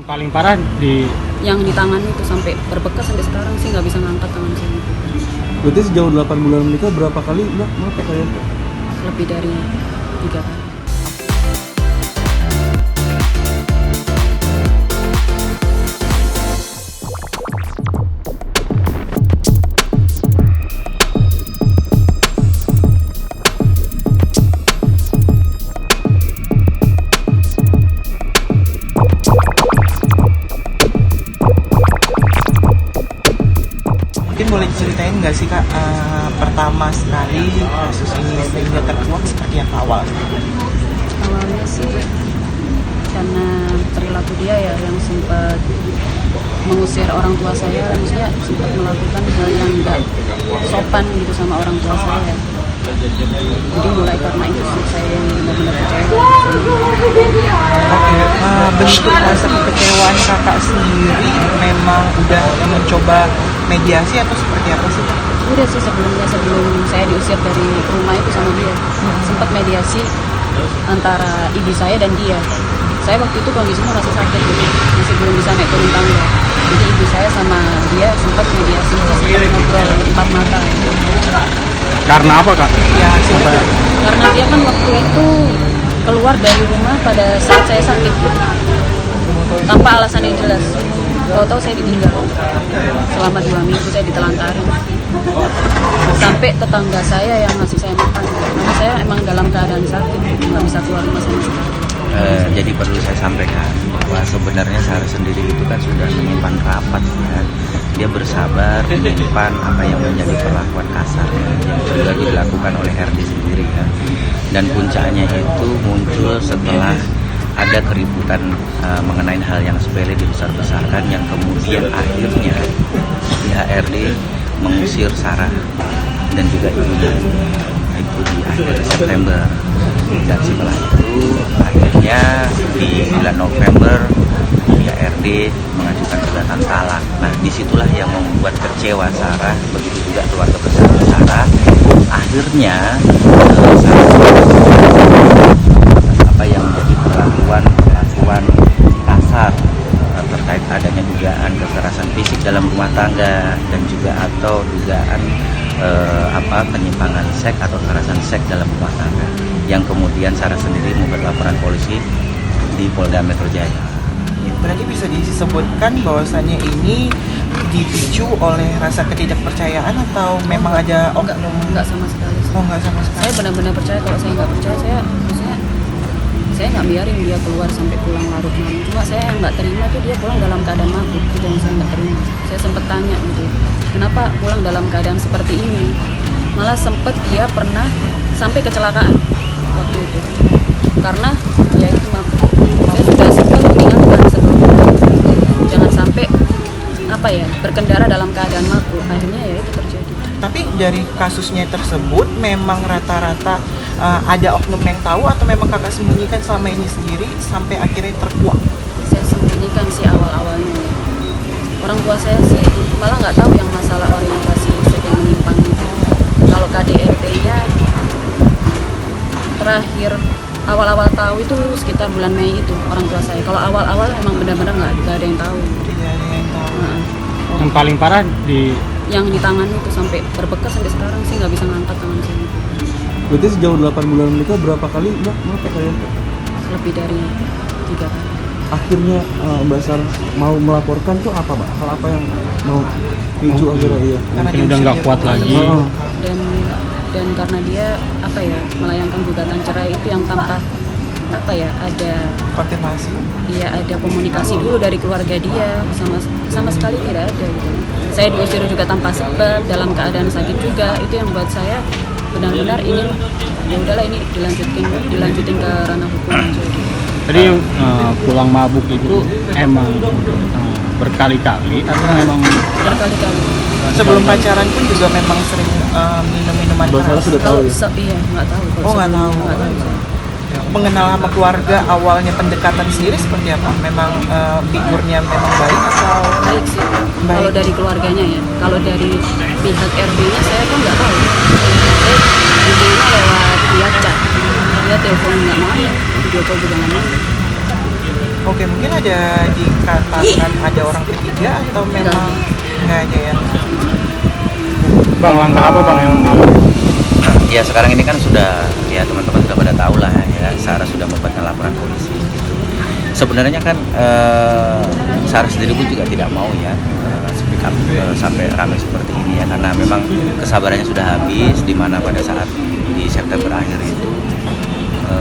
Paling parah yang di tangan itu sampai berbekas sampai sekarang sih nggak bisa ngangkat tangan saya. Berarti sejauh 8 bulan menikah berapa kali mbak kalian? Lebih dari 3 kali. Mungkin boleh diceritain nggak sih kak, pertama sekali kasus ini sehingga terkuak seperti apa awalnya? Awalnya sih karena perilaku dia ya yang sempat mengusir orang tua saya, maksudnya sempat melakukan hal yang nggak sopan gitu sama orang tua saya. Jadi mulai karena itu sih saya yang benar-benar kecewa. Bentuk rasa kekecewaan kakak sendiri memang udah mencoba mediasi atau seperti apa sih kak? Udah sih sebelum saya diusir dari rumah itu sama dia, sempat mediasi antara ibu saya dan dia. Saya waktu itu kondisinya masih sakit gitu, masih belum bisa naik turun tangga. Jadi ibu saya sama dia sempat mediasi, sempat ngobrol 4 mata. karena apa kak? Ya, Karena dia kan waktu itu keluar dari rumah pada saat saya sakit gitu, tanpa alasan yang jelas. Tahu-tahu saya ditinggal. Selama 2 minggu saya ditelantarin. Sampai tetangga saya yang ngasih saya makan. Karena saya emang dalam keadaan sakit, nggak bisa keluar rumah sama sekali. Jadi perlu saya sampaikan bahwa sebenarnya Sarah sendiri itu kan sudah menyimpan rapat ya. Dia bersabar menyimpan apa yang menjadi perlakuan kasar yang juga dilakukan oleh Herdi sendiri ya. Dan puncaknya itu muncul setelah ada keributan mengenai hal yang sepele dibesar-besarkan yang kemudian akhirnya pihak RD mengusir Sarah dan juga ibunya itu di akhir September, dan setelah itu akhirnya di bulan November pihak RD mengajukan gugatan talak. Nah disitulah yang membuat kecewa Sarah, begitu juga keluarga besar Sarah. Akhirnya apa yang menjadi perlakuan kasar terkait adanya dugaan kekerasan fisik dalam rumah tangga dan juga atau dugaan penyimpangan seks atau kekerasan seks dalam rumah tangga yang kemudian Sarah sendiri membuat laporan polisi di Polda Metro Jaya. Berarti bisa disebutkan bahwasannya ini dipicu oleh rasa ketidakpercayaan atau memang ada oknum? Enggak sama sekali. Oh, nggak sama sekali. Saya benar-benar percaya. Kalau saya nggak percaya, saya nggak biarin dia keluar sampai pulang larut malam. Cuma saya yang nggak terima tuh dia pulang dalam keadaan mabuk, itu yang saya nggak terima. Saya sempat tanya gitu, kenapa pulang dalam keadaan seperti ini? Malah sempat dia pernah sampai kecelakaan waktu itu, karena ya itu mabuk. Saya sudah sempat mengingatkan sebelumnya, jangan sampai berkendara dalam keadaan mabuk. Akhirnya ya itu terjadi. Tapi dari kasusnya tersebut memang rata-rata ada oknum yang tahu atau memang kakak sembunyikan selama ini sendiri sampai akhirnya terkuak? Saya sembunyikan sih awal-awalnya. Orang tua saya sih malah nggak tahu yang masalah orientasi seks yang menyimpang itu. Kalau KDRT-nya terakhir awal-awal tahu itu sekitar bulan Mei itu orang tua saya. Kalau awal-awal emang benar-benar nggak ada yang tahu. Tidak ada yang tahu. Yang paling parah yang di tangan itu sampai berbekas sampai sekarang sih nggak bisa ngangkat tangan saya. Berarti sejauh 8 bulan menikah berapa kali mbak kalian? Lebih dari 3 kali. Akhirnya Mbak Sarah mau melaporkan tuh apa mbak? Hal apa yang mau picu akhirnya dia? mungkin udah nggak kuat lagi. Dan karena dia melayangkan gugatan cerai itu yang tanpa ada Konfirmasi. dia ada komunikasi dulu dari keluarga dia, sama sekali tidak ada gitu. Saya diusir juga tanpa sebab, dalam keadaan sakit juga. Itu yang buat saya benar-benar ingin ya udahlah ini dilanjutin ke ranah hukum aja gitu. Tadi pulang mabuk itu emang berkali-kali atau memang Berkali-kali. Sebelum pacaran pun juga memang sering minum-minuman Mbak Sarah keras. sudah tahu ya? Iya, nggak tahu. Oh, nggak tahu. Mengenal sama keluarga awalnya pendekatan sendiri seperti apa? Memang figurnya memang baik atau? Baik sih. Baik. Kalau dari keluarganya ya. Kalau dari pihak RD-nya saya kan nggak tahu. Saya hubungannya lewat via chat. Dia telepon nggak mau, video call juga nggak mau. Oke, mungkin ada dikatakan ada orang ketiga atau memang nggak ada ya? Bang, langkah apa bang yang Ya sekarang ini kan sudah, ya teman-teman sudah pada tahu lah ya, Sarah sudah membuatkan laporan polisi gitu. Sebenarnya kan Sarah sendiri pun juga tidak mau ya speak up sampai ramai seperti ini ya, karena memang kesabarannya sudah habis, di mana pada saat di September akhir itu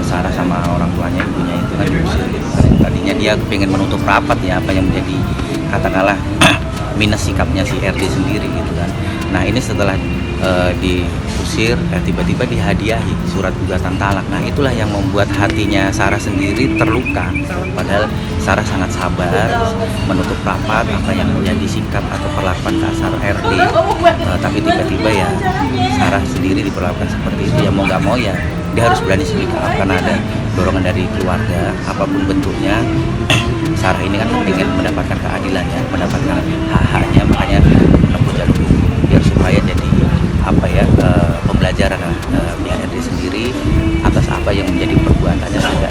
Sarah sama orang tuanya, ibunya itu kan diusir gitu kan. Tadinya dia pengen menutup rapat ya apa yang menjadi katakanlah minus sikapnya si RD sendiri gitu kan. Nah ini setelah diusir, tiba-tiba dihadiahi surat gugatan talak. Nah itulah yang membuat hatinya Sarah sendiri terluka. Padahal Sarah sangat sabar menutup rapat apa yang menjadi sikap atau perlakuan kasar RD. Tapi tiba-tiba ya Sarah sendiri diperlakukan seperti itu. Ya mau nggak mau ya dia harus berani speak up karena ada dorongan dari keluarga apapun bentuknya. Sarah ini kan ingin mendapatkan keadilan ya, mendapatkan hak-haknya, makanya menempuh jalur hukum biar supaya jadi apa ya pembelajaran pihak RD sendiri atas apa yang menjadi perbuatannya sehingga